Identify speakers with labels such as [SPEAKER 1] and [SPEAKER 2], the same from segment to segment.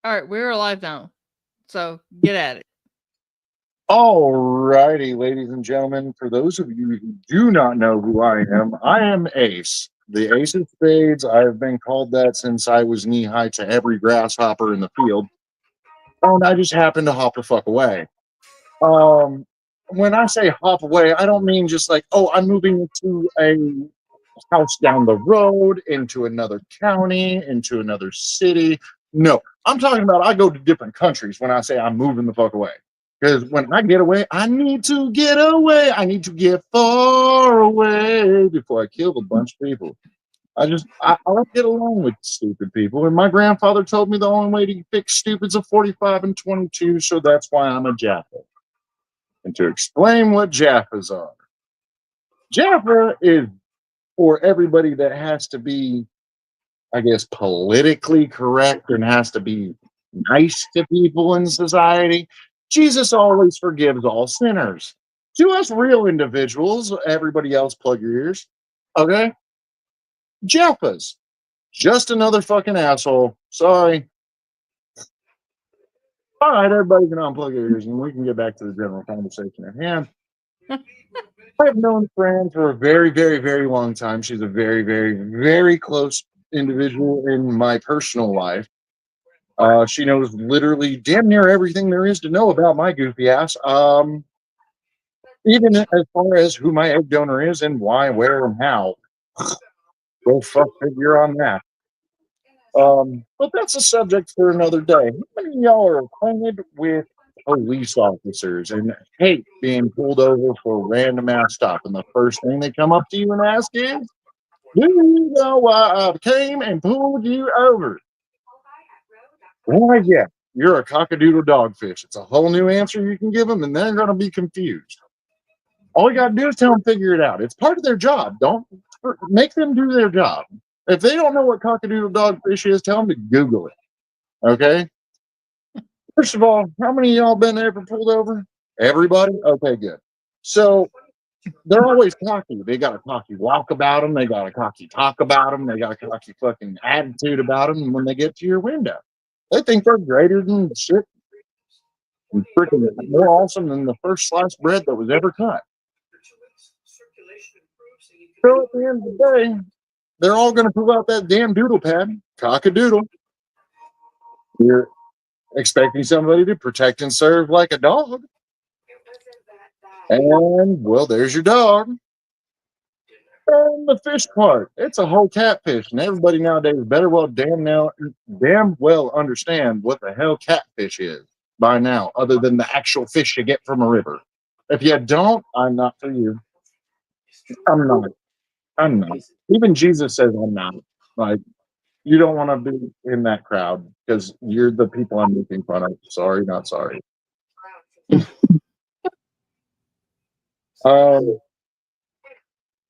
[SPEAKER 1] All right, we're alive now. So get at it.
[SPEAKER 2] All righty, ladies and gentlemen. For those of you who do not know who I am Ace, the Ace of Spades. I have been called that since I was knee high to every grasshopper in the field. And I just happened to hop the fuck away. Um, when I say hop away, I don't mean just like, oh, I'm moving to a house down the road, into another county, into another city. No, I'm talking about I go to different countries when I say I'm moving the fuck away. Because when I get away, I need to get away. I need to get far away before I kill a bunch of people. I don't get along with stupid people. And my grandfather told me the only way to fix stupids are 45 and 22, so that's why I'm a Jaffa. And to explain what Jaffas are, Jaffa is for everybody that has to be, I guess, politically correct and has to be nice to people in society. Jesus always forgives all sinners. To us real individuals, everybody else, plug your ears. Okay? Jaffas. Just another fucking asshole. Sorry. All right, everybody can unplug your ears and we can get back to the general conversation at hand. I've known Fran for a very, very, very long time. She's a very, very, very close individual in my personal life. She knows literally damn near everything there is to know about my goofy ass. Even as far as who my egg donor is and why, where, and how. Go fuck figure on that. But that's a subject for another day. How many of y'all are acquainted with police officers and hate being pulled over for a random ass stop? And the first thing they come up to you and ask is, do you know why I came and pulled you over? Why, yeah, you're a cockadoodle dogfish. It's a whole new answer you can give them, and they're going to be confused. All you got to do is tell them figure it out. It's part of their job. Don't make them do their job. If they don't know what cockadoodle dogfish is, tell them to Google it. Okay. First of all, how many of y'all been ever pulled over? Everybody? Okay, good. So they're always cocky. They got a cocky walk about them. They got a cocky talk about them. They got a cocky fucking attitude about them. And when they get to your window, they think they're greater than shit and freaking more awesome than the first sliced bread that was ever cut. So at the end of the day, they're all going to pull out that damn doodle pad, cock a doodle. You're expecting somebody to protect and serve like a dog. And, well, there's your dog. And the fish part, it's a whole catfish. And everybody nowadays better well damn well understand what the hell catfish is by now, other than the actual fish you get from a river. If you don't, I'm not for you. I'm not. I'm not. Even Jesus says I'm not. Like, you don't want to be in that crowd because you're the people I'm making fun of. Sorry, not sorry. Um,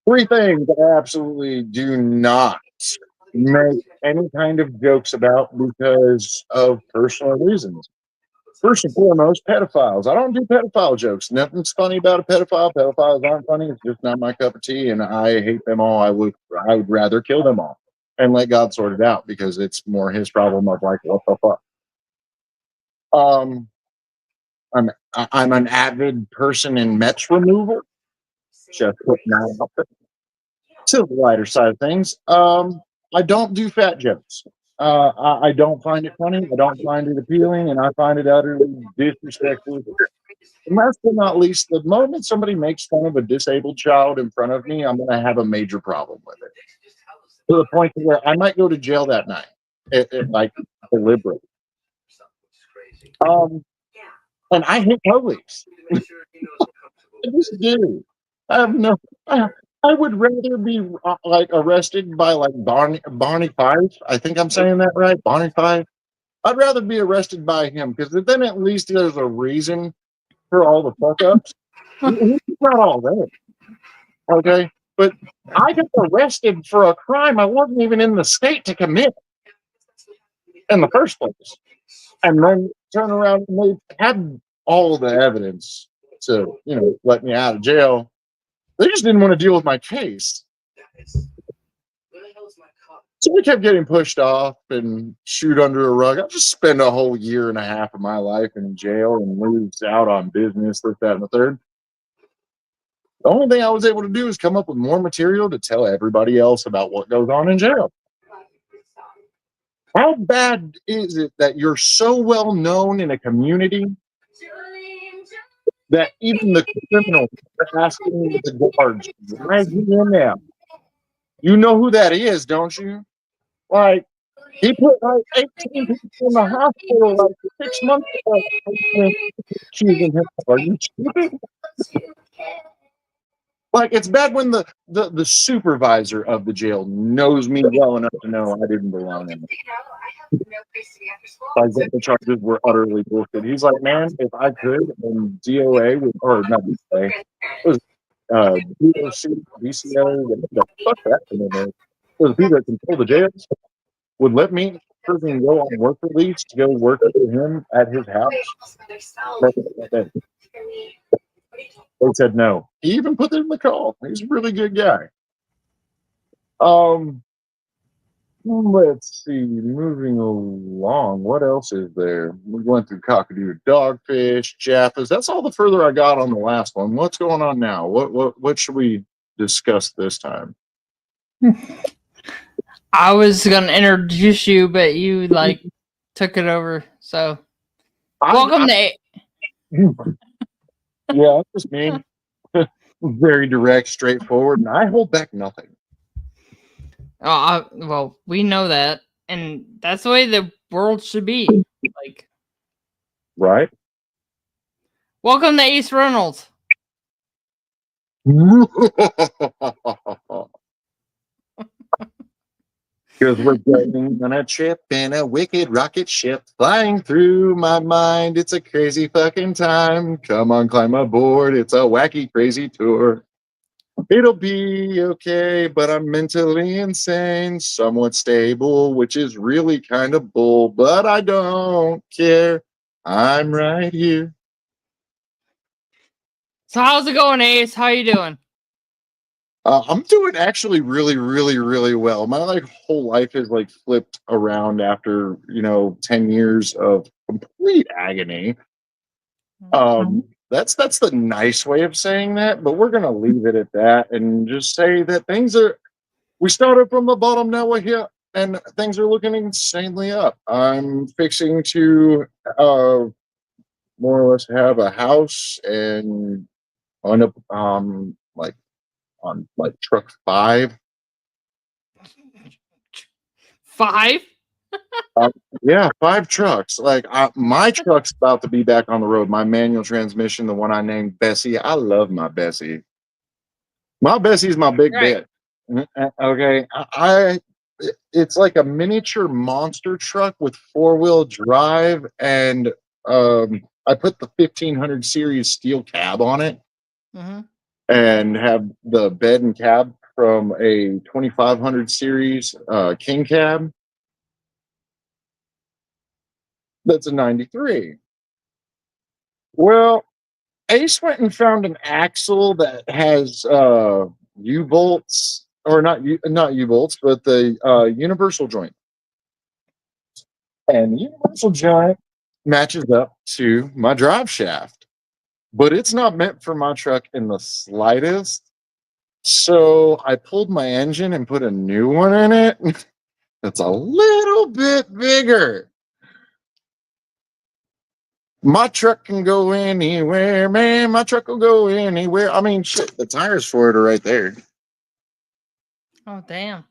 [SPEAKER 2] three things I absolutely do not make any kind of jokes about because of personal reasons. First and foremost, pedophiles. I don't do pedophile jokes. Nothing's funny about a pedophile. Pedophiles aren't funny. It's just not my cup of tea, and I hate them all. I would rather kill them all and let God sort it out because it's more His problem of like what the fuck. Um, I'm an avid person in mets removal. Just putting that out there. To the lighter side of things, I don't do fat jokes. I don't find it funny. I don't find it appealing, and I find it utterly disrespectful. And last but not least, the moment somebody makes fun of a disabled child in front of me, I'm going to have a major problem with it. To the point where I might go to jail that night, like deliberately. Um, and I hate police. I just do. I have no. I would rather be like arrested by like Barney Fife. I think I'm saying that right, Barney Fife. I'd rather be arrested by him because then at least there's a reason for all the fuck ups. He's not all that, okay? But I got arrested for a crime I wasn't even in the state to commit in the first place, and then turn around and they had all the evidence to let me out of jail. They just didn't want to deal with my case. So we kept getting pushed off and shoot under a rug. I just spent a whole year and a half of my life in jail and lose out on business, this, that, and the third. The only thing I was able to do is come up with more material to tell everybody else about what goes on in jail. How bad is it that you're so well known in a community that even the criminals are asking the guards, why is he in there? You know who that is, don't you? Like, he put like 18 people in the hospital like 6 months ago. Accusing him. Are you stupid? Like, it's bad when the supervisor of the jail knows me well enough to know I didn't belong in it. Like, that the charges were utterly bullshit. He's like, man, if I could, and DOA would, or not DOA, it was DOC, DCO, whatever the fuck that name is. The people that control the jails would let me freaking go on work release to go work with him at his house. They said no. He even put it in the call. He's a really good guy. Let's see. Moving along, what else is there? We went through cockadoo, dogfish, Jaffas. That's all the further I got on the last one. What's going on now? What should we discuss this time?
[SPEAKER 1] I was gonna introduce you, but you like took it over. So welcome to.
[SPEAKER 2] Yeah, that's just me. Very direct, straightforward, and I hold back nothing.
[SPEAKER 1] Well, we know that, and that's the way the world should be. Like,
[SPEAKER 2] right?
[SPEAKER 1] Welcome to Ace Reynolds.
[SPEAKER 2] Because we're going on a trip in a wicked rocket ship flying through my mind. It's a crazy fucking time. Come on, climb aboard. It's a wacky, crazy tour. It'll be okay, but I'm mentally insane, somewhat stable, which is really kind of bull, but I don't care. I'm right here.
[SPEAKER 1] So how's it going, Ace? How you doing?
[SPEAKER 2] I'm doing actually really, really, really well. My like whole life is like flipped around after 10 years of complete agony. That's the nice way of saying that, but we're gonna leave it at that and just say that things are. We started from the bottom, now we're here, and things are looking insanely up. I'm fixing to more or less have a house and on a like on like truck 5.
[SPEAKER 1] 5?
[SPEAKER 2] Yeah, 5 trucks. Like my truck's about to be back on the road. My manual transmission, the one I named Bessie. I love my Bessie. My Bessie's my big
[SPEAKER 1] Right.
[SPEAKER 2] bet. Okay, it's like a miniature monster truck with 4-wheel drive, and I put the 1500 series steel cab on it, and have the bed and cab from a 2500 series king cab. That's a 93. Well, Ace went and found an axle that has U-bolts, or not U-bolts, but the universal joint. And the universal joint matches up to my drive shaft, but it's not meant for my truck in the slightest. So I pulled my engine and put a new one in it. That's a little bit bigger. My truck can go anywhere, man. My truck will go anywhere. I mean, shit, the tires for it are right there.
[SPEAKER 1] Oh, damn.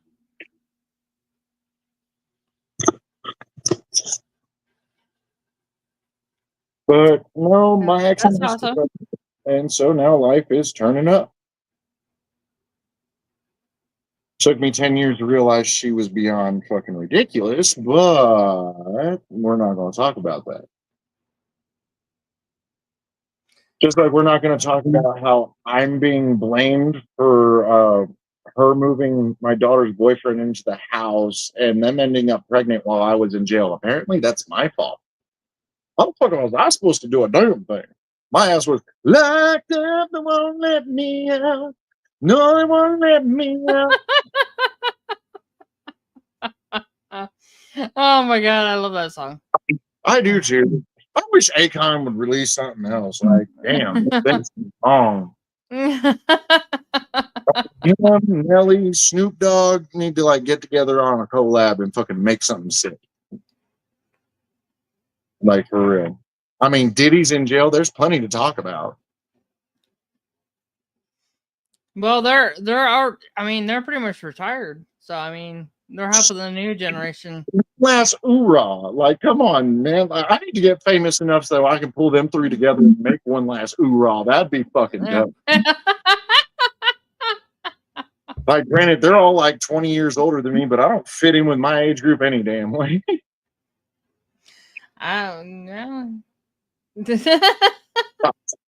[SPEAKER 2] But no, my
[SPEAKER 1] That's awesome.
[SPEAKER 2] And so now life is turning up. Took me 10 years to realize she was beyond fucking ridiculous, but we're not going to talk about that. Just like we're not going to talk about how I'm being blamed for her moving my daughter's boyfriend into the house and them ending up pregnant while I was in jail. Apparently, that's my fault. How the fuck was I supposed to do a damn thing? My ass was locked up, they won't let me out. No, they won't let me out.
[SPEAKER 1] Oh my god, I love that song.
[SPEAKER 2] I do too. I wish Akon would release something else. Like, damn, this song. Him, Nelly, Snoop Dogg need to like get together on a collab and fucking make something sick. Like for real. I mean, Diddy's in jail. There's plenty to talk about.
[SPEAKER 1] Well, they're I mean, they're pretty much retired. So I mean, they're half of the new generation.
[SPEAKER 2] Last oorah. Like, come on, man. I need to get famous enough so I can pull them three together and make one last oorah. That'd be fucking
[SPEAKER 1] Yeah.
[SPEAKER 2] dope. Like, granted, they're all like 20 years older than me, but I don't fit in with my age group any damn way.
[SPEAKER 1] I don't know.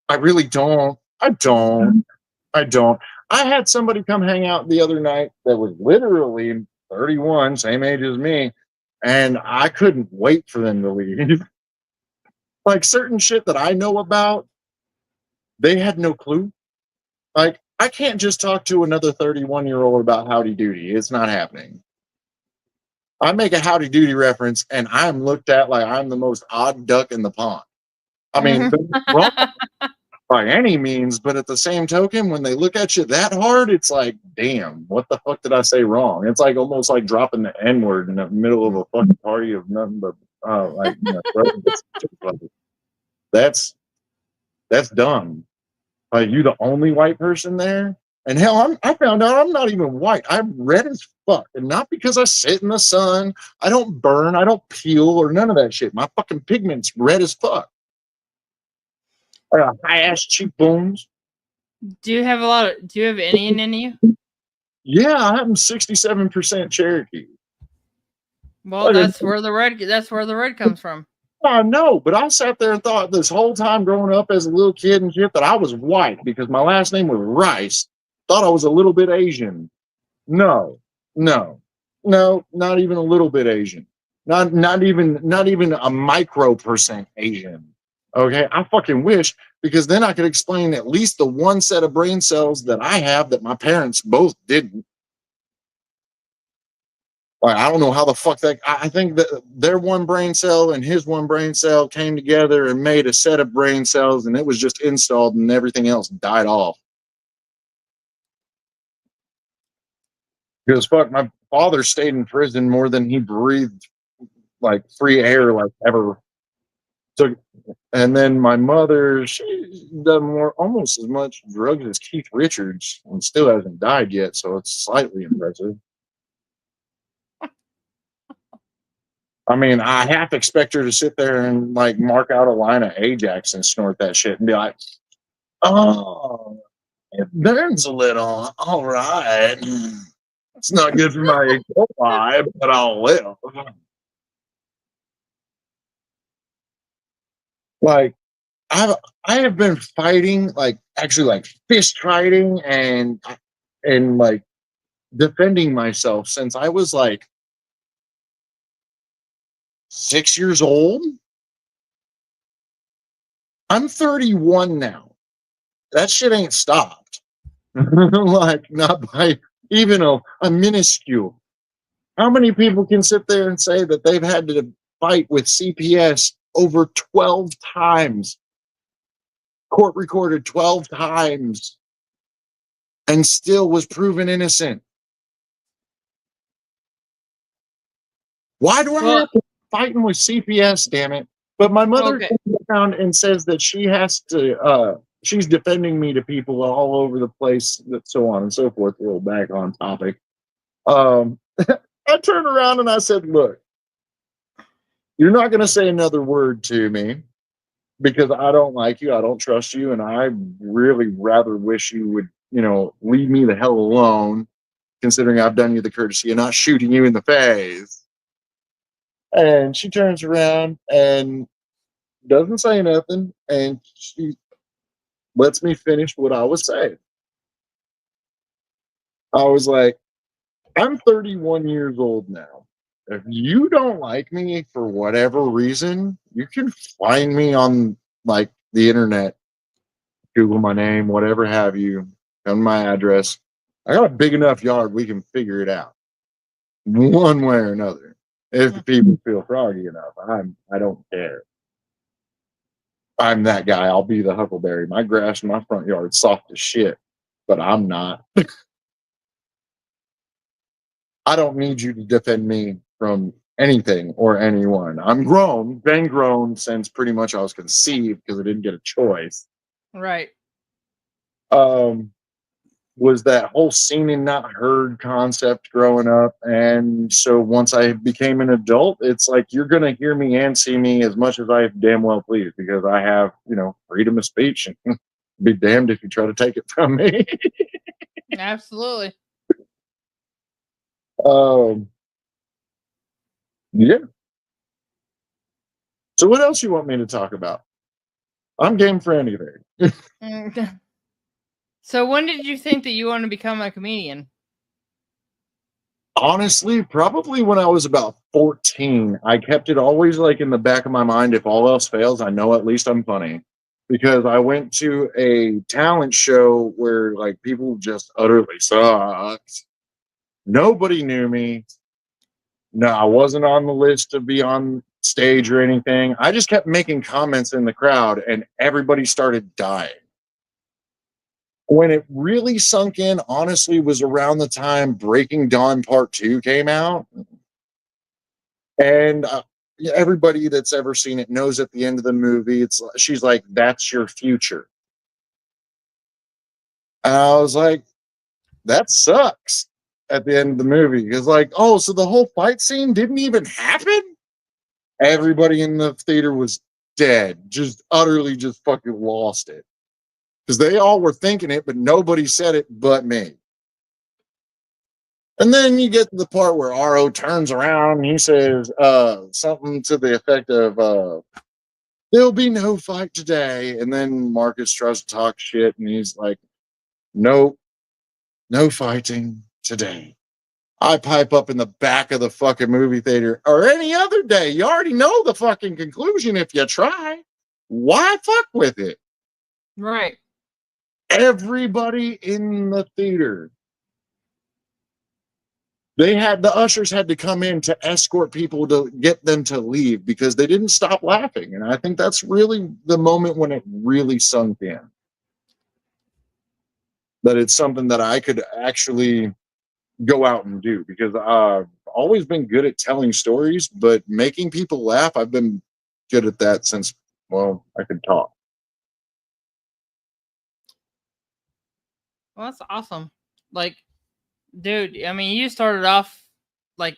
[SPEAKER 2] I really don't. I don't. I had somebody come hang out the other night that was literally 31, same age as me, and I couldn't wait for them to leave. Like certain shit that I know about, they had no clue. Like, I can't just talk to another 31-year-old about Howdy Doody. It's not happening. I make a Howdy Doody reference, and I'm looked at like I'm the most odd duck in the pond. I mean, don't get me wrong by any means, but at the same token, when they look at you that hard, it's like, damn, what the fuck did I say wrong? It's like almost like dropping the N word in the middle of a fucking party of nothing but like, you know, that's dumb. Like, you the only white person there? And hell, I found out I'm not even white. I'm red as fuck. And not because I sit in the sun. I don't burn. I don't peel or none of that shit. My fucking pigment's red as fuck. I got high ass cheekbones.
[SPEAKER 1] Do you have Indian in you?
[SPEAKER 2] Yeah, I'm 67% Cherokee.
[SPEAKER 1] Well, that's where the red comes from.
[SPEAKER 2] I know, but I sat there and thought this whole time growing up as a little kid and shit that I was white because my last name was Rice. Thought I was a little bit Asian. No, no, no, not even a little bit Asian. Not even a micro% Asian. Okay, I fucking wish, because then I could explain at least the one set of brain cells that I have that my parents both didn't. Like, I don't know how the fuck that. I think that their one brain cell and his one brain cell came together and made a set of brain cells, and it was just installed, and everything else died off. Because fuck, my father stayed in prison more than he breathed like free air like ever. So, and then my mother, she's done more, almost as much drugs as Keith Richards, and still hasn't died yet. So it's slightly impressive. I mean, I half expect her to sit there and like mark out a line of Ajax and snort that shit and be like, "Oh, it burns a little. All right, it's not good for my vibe, but I'll live." Like, I have been fighting, like actually like fist fighting and like defending myself since I was like 6 years old. I'm 31 now. That shit ain't stopped. Like, not by even a minuscule. How many people can sit there and say that they've had to fight with CPS over 12 times? Court recorded 12 times and still was proven innocent. Why do I have to fighting with CPS, damn it? But my mother comes around and says that she has to she's defending me to people all over the place, so on and so forth. A little back on topic. I turned around and I said, "Look, you're not going to say another word to me because I don't like you, I don't trust you, and I really rather wish you would, you know, leave me the hell alone, considering I've done you the courtesy of not shooting you in the face." And she turns around and doesn't say nothing, and she lets me finish what I was saying. I was like, I'm 31 years old now. If you don't like me for whatever reason, you can find me on like the internet, Google my name, whatever have you, come to my address. I got a big enough yard, we can figure it out one way or another. If people feel froggy enough, I don't care. I'm that guy. I'll be the huckleberry. My grass in my front yard's soft as shit, but I'm not. I don't need you to defend me from anything or anyone. I'm grown, been grown since pretty much I was conceived because I didn't get a choice.
[SPEAKER 1] Right.
[SPEAKER 2] Um, was that whole seen and not heard concept growing up. And so once I became an adult, it's like you're going to hear me and see me as much as I damn well please because I have, freedom of speech. And be damned if you try to take it from me.
[SPEAKER 1] Absolutely.
[SPEAKER 2] um, yeah. So what else you want me to talk about? I'm game for anything.
[SPEAKER 1] So when did you think that you want to become a comedian?
[SPEAKER 2] Honestly, probably when I was about 14. I kept it always like in the back of my mind. If all else fails, I know at least I'm funny. Because I went to a talent show where like people just utterly sucked. Nobody knew me. No, I wasn't on the list to be on stage or anything. I just kept making comments in the crowd and everybody started dying. When it really sunk in, honestly, was around the time Breaking Dawn Part 2 came out. And everybody that's ever seen it knows at the end of the movie, she's like, "That's your future." And I was like, "That sucks." At the end of the movie, it's like, "Oh, so the whole fight scene didn't even happen?" Everybody in the theater was dead, just utterly, just fucking lost it because they all were thinking it, but nobody said it but me. And then you get to the part where RO turns around and he says something to the effect of there'll be no fight today. And then Marcus tries to talk shit and he's like, nope, no fighting today. I pipe up in the back of the fucking movie theater or any other day. You already know the fucking conclusion if you try. Why fuck with it?
[SPEAKER 1] Right.
[SPEAKER 2] Everybody in the theater. The ushers had to come in to escort people to get them to leave because they didn't stop laughing. And I think that's really the moment when it really sunk in. That it's something that I could actually go out and do because I've always been good at telling stories, but making people laugh, I've been good at that since, well, I could talk.
[SPEAKER 1] Well, that's awesome. Like, dude, I mean, you started off like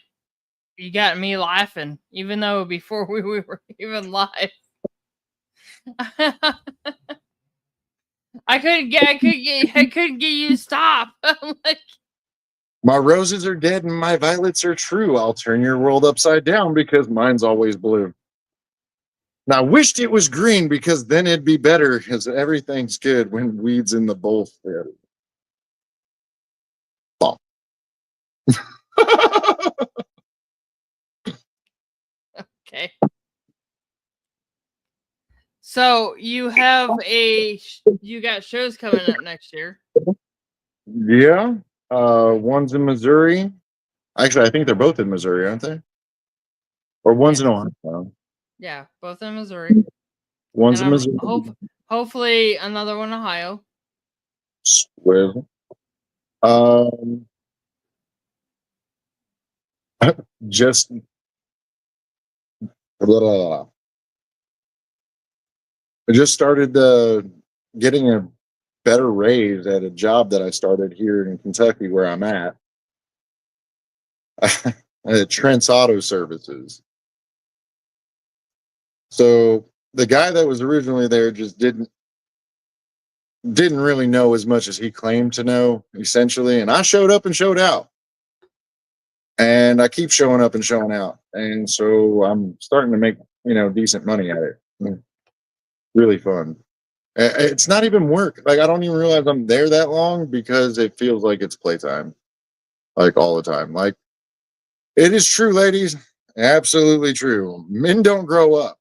[SPEAKER 1] you got me laughing, even though before we were even live. I couldn't get you to stop. I'm like,
[SPEAKER 2] My roses are dead and my violets are true. I'll turn your world upside down because mine's always blue. Now, I wished it was green because then it'd be better because everything's good when weeds in the bowl fit.
[SPEAKER 1] okay. So you got shows coming up next year.
[SPEAKER 2] Yeah. One's in Missouri. Actually, I think they're both in Missouri, aren't they? Or one's in Ohio.
[SPEAKER 1] Yeah, both in Missouri.
[SPEAKER 2] One's
[SPEAKER 1] And
[SPEAKER 2] in Missouri.
[SPEAKER 1] hopefully another one in Ohio.
[SPEAKER 2] Swivel. Just blah, blah, blah. I just started getting a better raise at a job that I started here in Kentucky where I'm at. At Trent's Auto Services. So the guy that was originally there just didn't really know as much as he claimed to know, essentially. And I showed up and showed out. And I keep showing up and showing out. And so I'm starting to make, decent money at it. Really fun. It's not even work. Like I don't even realize I'm there that long because it feels like it's playtime. Like all the time. Like it is true, ladies. Absolutely true. Men don't grow up.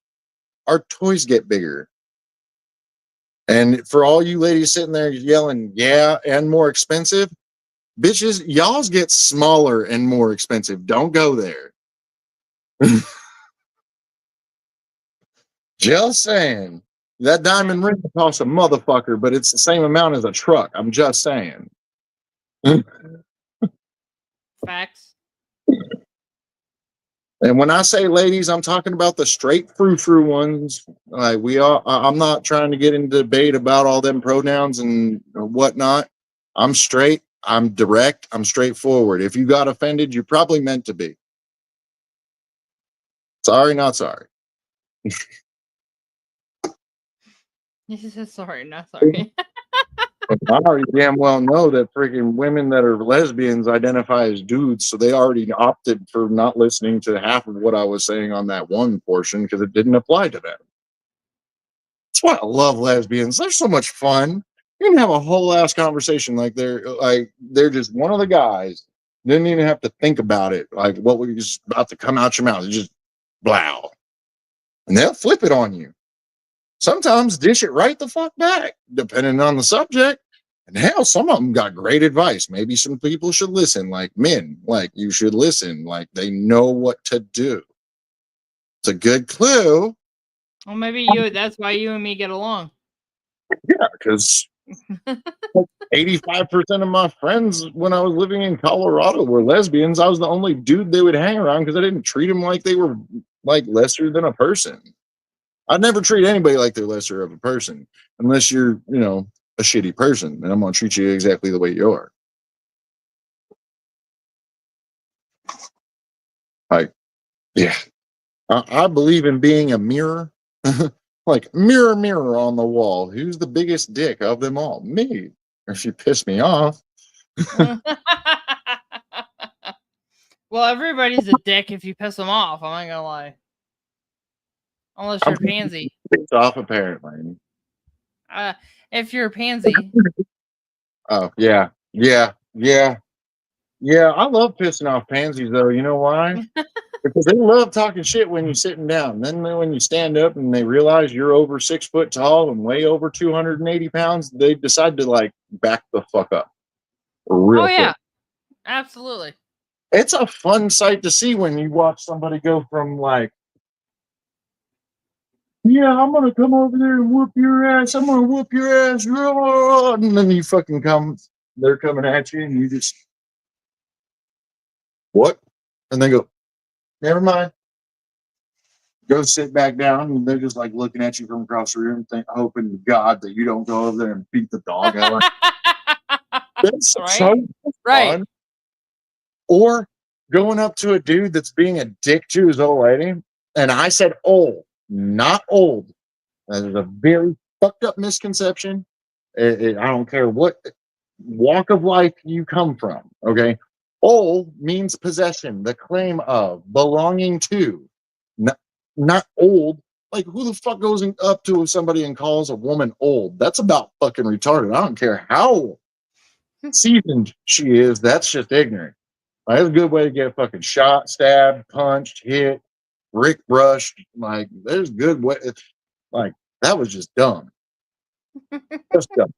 [SPEAKER 2] Our toys get bigger. And for all you ladies sitting there yelling, yeah, and more expensive, bitches, y'all's get smaller and more expensive. Don't go there. Just saying. That diamond ring costs a motherfucker, but it's the same amount as a truck. I'm just saying.
[SPEAKER 1] Facts.
[SPEAKER 2] And when I say ladies, I'm talking about the straight frou-frou ones. Like we all, I'm not trying to get into debate about all them pronouns and whatnot. I'm straight. I'm direct. I'm straightforward. If you got offended, you probably meant to be. Sorry, not sorry.
[SPEAKER 1] He says sorry, not sorry.
[SPEAKER 2] I already damn well know that freaking women that are lesbians identify as dudes, so they already opted for not listening to half of what I was saying on that one portion because it didn't apply to them. That's why I love lesbians. They're so much fun. You can have a whole ass conversation like they're just one of the guys. Didn't even have to think about it. Like what was just about to come out your mouth. It's just blow. And they'll flip it on you. Sometimes dish it right the fuck back, depending on the subject. And hell, some of them got great advice. Maybe some people should listen, like men, like you should listen, like they know what to do. It's a good clue.
[SPEAKER 1] Well, maybe you. That's why you and me get along.
[SPEAKER 2] Yeah, because 85% of my friends when I was living in Colorado were lesbians. I was the only dude they would hang around because I didn't treat them like they were like lesser than a person. I'd never treat anybody like they're lesser of a person unless you're, a shitty person, and I'm gonna treat you exactly the way you are. Like, yeah, I believe in being a mirror. Like mirror, mirror on the wall. Who's the biggest dick of them all? Me. If you piss me off.
[SPEAKER 1] Well, everybody's a dick if you piss them off. I'm not gonna lie. Unless you're a pansy.
[SPEAKER 2] Pissed off, apparently.
[SPEAKER 1] If you're a pansy.
[SPEAKER 2] Oh yeah, yeah, yeah, yeah. I love pissing off pansies, though. You know why? Because they love talking shit when you're sitting down. Then when you stand up and they realize you're over 6 foot tall and weigh over 280 pounds, they decide to like back the fuck up. Real
[SPEAKER 1] yeah,
[SPEAKER 2] quick.
[SPEAKER 1] absolutely.
[SPEAKER 2] It's a fun sight to see when you watch somebody go from like, yeah, I'm gonna come over there and whoop your ass. I'm gonna whoop your ass, and then you fucking come. They're coming at you, and you just what? And they go, never mind. Go sit back down, and they're just like looking at you from across the room, hoping to God that you don't go over there and beat the dog out. That's so fun. Or going up to a dude that's being a dick to his old lady, and I said old, not old. That is a very fucked up misconception. I don't care what walk of life you come from. Okay, old means possession, the claim of, belonging to, not, not old. Like who the fuck goes up to somebody and calls a woman old? That's about fucking retarded. I don't care how seasoned she is. That's just ignorant. Like, that's a good way to get fucking shot, stabbed, punched, hit, Rick brushed. Like there's good way. Like that was just dumb. Just dumb.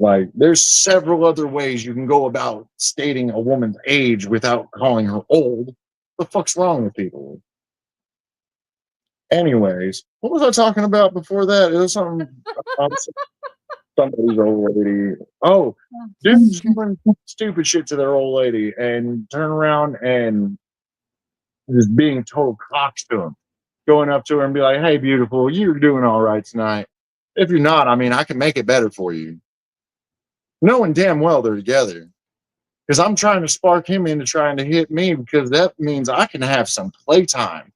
[SPEAKER 2] Like there's several other ways you can go about stating a woman's age without calling her old. What the fuck's wrong with people? Anyways, what was I talking about before that? It was something about somebody's old lady. Oh, dudes doing stupid shit to their old lady and turn around and just being total cocks to them. Going up to her and be like, hey, beautiful, you're doing all right tonight. If you're not, I mean, I can make it better for you. Knowing damn well they're together. Because I'm trying to spark him into trying to hit me because that means I can have some playtime.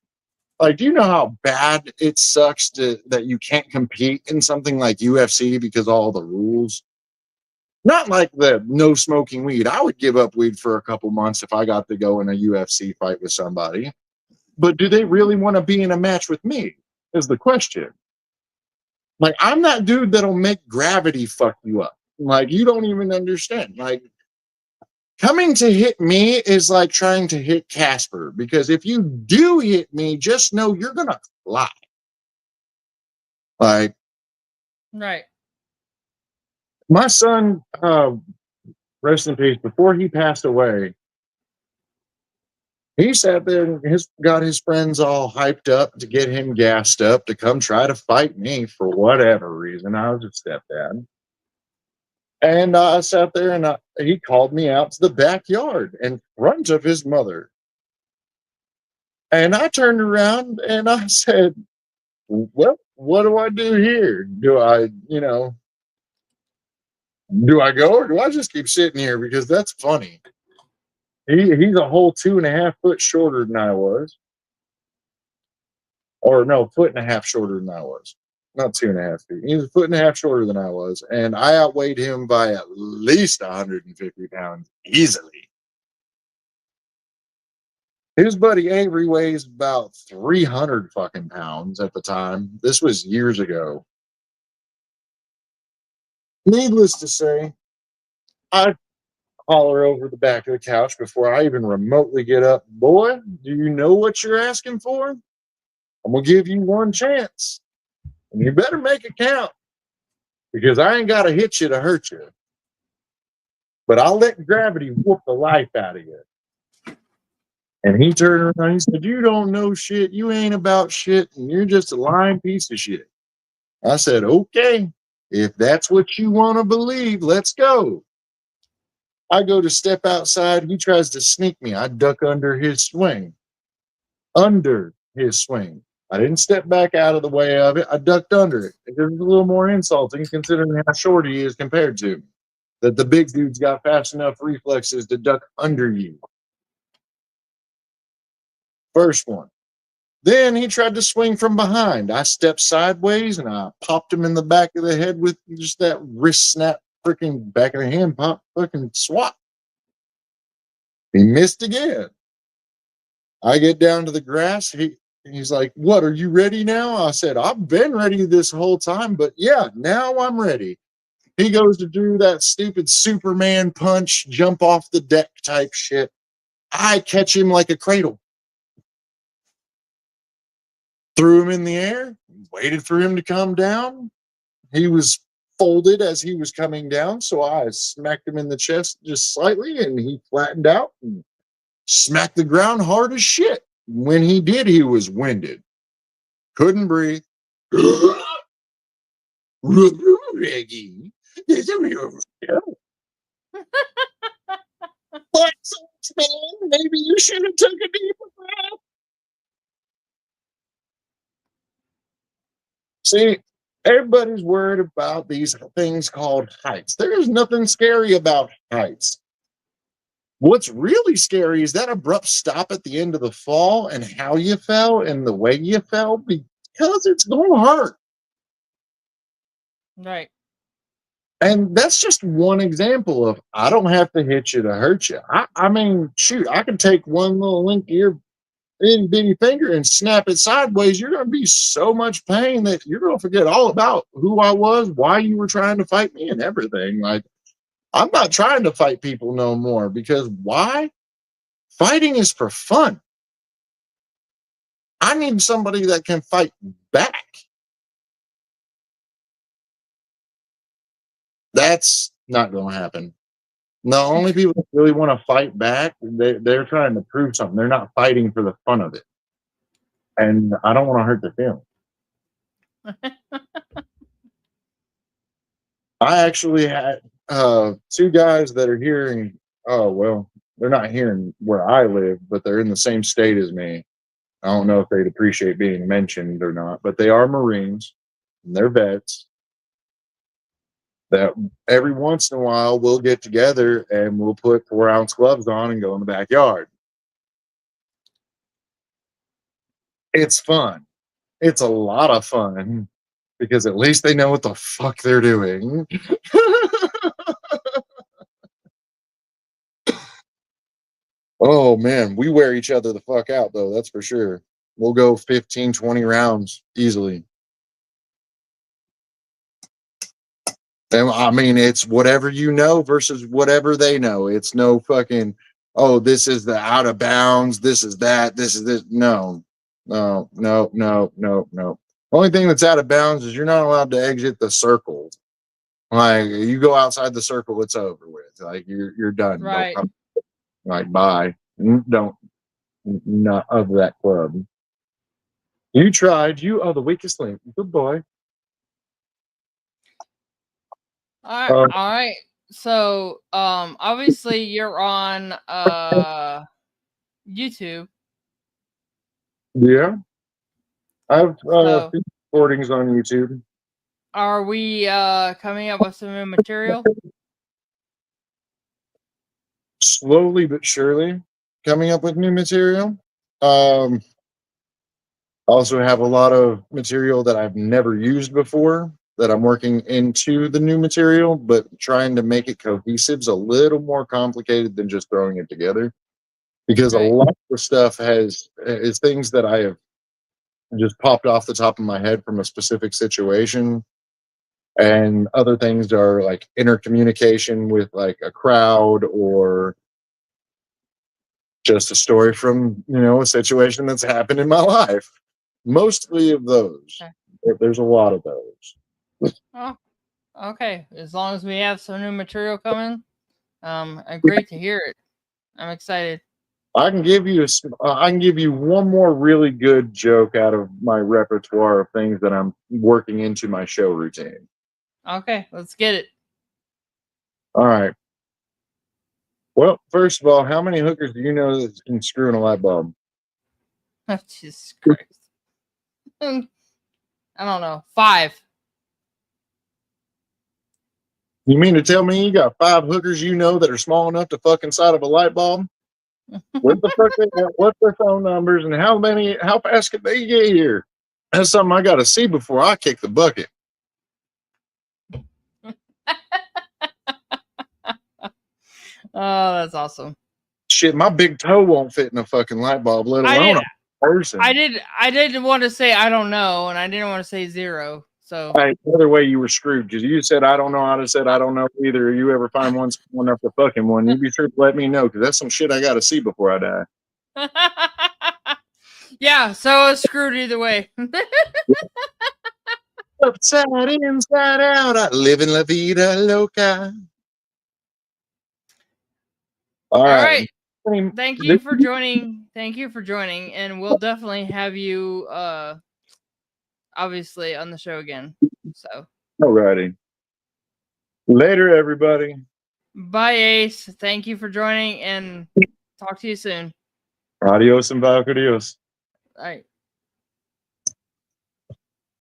[SPEAKER 2] Like, do you know how bad it sucks that you can't compete in something like UFC because of all the rules? Not like the no smoking weed. I would give up weed for a couple months if I got to go in a UFC fight with somebody. But do they really want to be in a match with me? Is the question. Like, I'm that dude that'll make gravity fuck you up. Like, you don't even understand. Like, coming to hit me is like trying to hit Casper because if you do hit me, just know you're gonna fly. Like,
[SPEAKER 1] right.
[SPEAKER 2] My son, rest in peace, before he passed away, He sat there and got his friends all hyped up to get him gassed up to come try to fight me for whatever reason. I was a stepdad. And I sat there and he called me out to the backyard in front of his mother. And I turned around and I said, well, what do I do here? Do I go or do I just keep sitting here? Because that's funny. He's a whole 2.5 foot shorter than I was. Or no, foot and a half shorter than I was. Not 2.5 feet. He was a foot and a half shorter than I was. And I outweighed him by at least 150 pounds easily. His buddy Avery weighs about 300 fucking pounds at the time. This was years ago. Needless to say, I holler over the back of the couch before I even remotely get up. Boy, do you know what you're asking for? I'm going to give you one chance. And you better make it count. Because I ain't got to hit you to hurt you. But I'll let gravity whoop the life out of you. And he turned around and he said, you don't know shit. You ain't about shit. And you're just a lying piece of shit. I said, okay, if that's what you want to believe, let's go. I go to step outside. He tries to sneak me. I duck under his swing. Under his swing. I didn't step back out of the way of it. I ducked under it. It was a little more insulting considering how short he is compared to me. That the big dude's got fast enough reflexes to duck under you. First one. Then he tried to swing from behind. I stepped sideways and I popped him in the back of the head with just that wrist snap, freaking back of the hand pop, fucking swat. He missed again. I get down to the grass. He's like, what, are you ready now? I said, I've been ready this whole time, but yeah, now I'm ready. He goes to do that stupid Superman punch, jump off the deck type shit. I catch him like a cradle. Threw him in the air, waited for him to come down. He was folded as he was coming down, so I smacked him in the chest just slightly, and he flattened out and smacked the ground hard as shit. When he did, he was winded. Couldn't breathe. Reggie, there's a real what, man? Maybe you should have took a deeper breath. See, everybody's worried about these things called heights. There is nothing scary about heights. What's really scary is that abrupt stop at the end of the fall and how you fell and the way you fell because it's going to hurt.
[SPEAKER 1] Right.
[SPEAKER 2] And that's just one example of I don't have to hit you to hurt you. I mean, shoot, I can take one little link of your itty bitty finger and snap it sideways. You're going to be so much pain that you're going to forget all about who I was, why you were trying to fight me, and everything. Like, I'm not trying to fight people no more because why? Fighting is for fun. I need somebody that can fight back. That's not going to happen. The only people that really want to fight back, they're trying to prove something. They're not fighting for the fun of it. And I don't want to hurt the feeling. I actually had two guys that are here in, oh, well, they're not here in where I live, but they're in the same state as me. I don't know if they'd appreciate being mentioned or not, but they are Marines and they're vets that every once in a while we'll get together and we'll put 4-ounce gloves on and go in the backyard. It's fun. It's a lot of fun because at least they know what the fuck they're doing. Oh man, we wear each other the fuck out though, that's for sure. We'll go 15, 20 rounds easily. And I mean, it's whatever you know versus whatever they know. It's no fucking, oh, this is the out of bounds, this is that, this is this. No, no, no, no, no, no. Only thing that's out of bounds is you're not allowed to exit the circle. Like you go outside the circle, it's over with. Like you're done.
[SPEAKER 1] Right.
[SPEAKER 2] Don't come. Like bye. Don't. not of that club. You tried. You are the weakest link. Good boy.
[SPEAKER 1] All right. So, obviously you're on YouTube.
[SPEAKER 2] Yeah, I have
[SPEAKER 1] So,
[SPEAKER 2] few recordings on YouTube.
[SPEAKER 1] are we coming up with some new material?
[SPEAKER 2] Slowly but surely, coming up with new material. Um, also have a lot of material that I've never used before that I'm working into the new material, but trying to make it cohesive is a little more complicated than just throwing it together. Because a
[SPEAKER 1] Right.
[SPEAKER 2] lot of the stuff is things that I have just popped off the top of my head from a specific situation, and other things are like intercommunication with like a crowd or just a story from a situation that's happened in my life. Mostly of those.
[SPEAKER 1] Okay.
[SPEAKER 2] There's a lot of those.
[SPEAKER 1] Oh, okay. As long as we have some new material coming, great to hear it. I'm excited.
[SPEAKER 2] I can give you one more really good joke out of my repertoire of things that I'm working into my show routine.
[SPEAKER 1] Okay, let's get it.
[SPEAKER 2] All right. Well, first of all, how many hookers do you know that can screw in a light bulb?
[SPEAKER 1] Oh, Jesus Christ. I don't know. 5.
[SPEAKER 2] You mean to tell me you got 5 hookers you know that are small enough to fuck inside of a light bulb? What the fuck? What's their phone numbers and how many? How fast can they get here? That's something I got to see before I kick the bucket.
[SPEAKER 1] Oh, that's awesome.
[SPEAKER 2] Shit, my big toe won't fit in a fucking light bulb, let
[SPEAKER 1] I
[SPEAKER 2] alone
[SPEAKER 1] did.
[SPEAKER 2] a person.
[SPEAKER 1] I didn't want to say I don't know, and I didn't want to say 0. So
[SPEAKER 2] Hey, the other way you were screwed because you said I don't know. I'd have said I don't know either. You ever find one small enough to fucking one? You be sure to let me know because that's some shit I got to see before I die.
[SPEAKER 1] yeah, so I was screwed either way.
[SPEAKER 2] Upside inside out, I live in la vida loca. All
[SPEAKER 1] All
[SPEAKER 2] right.
[SPEAKER 1] right. Thank you for joining. Thank you for joining, and we'll definitely have you obviously on the show again. So
[SPEAKER 2] Alrighty. Later, everybody.
[SPEAKER 1] bye, Ace. Thank you for joining, and talk to you soon.
[SPEAKER 2] Adios and vacuos.
[SPEAKER 1] All right.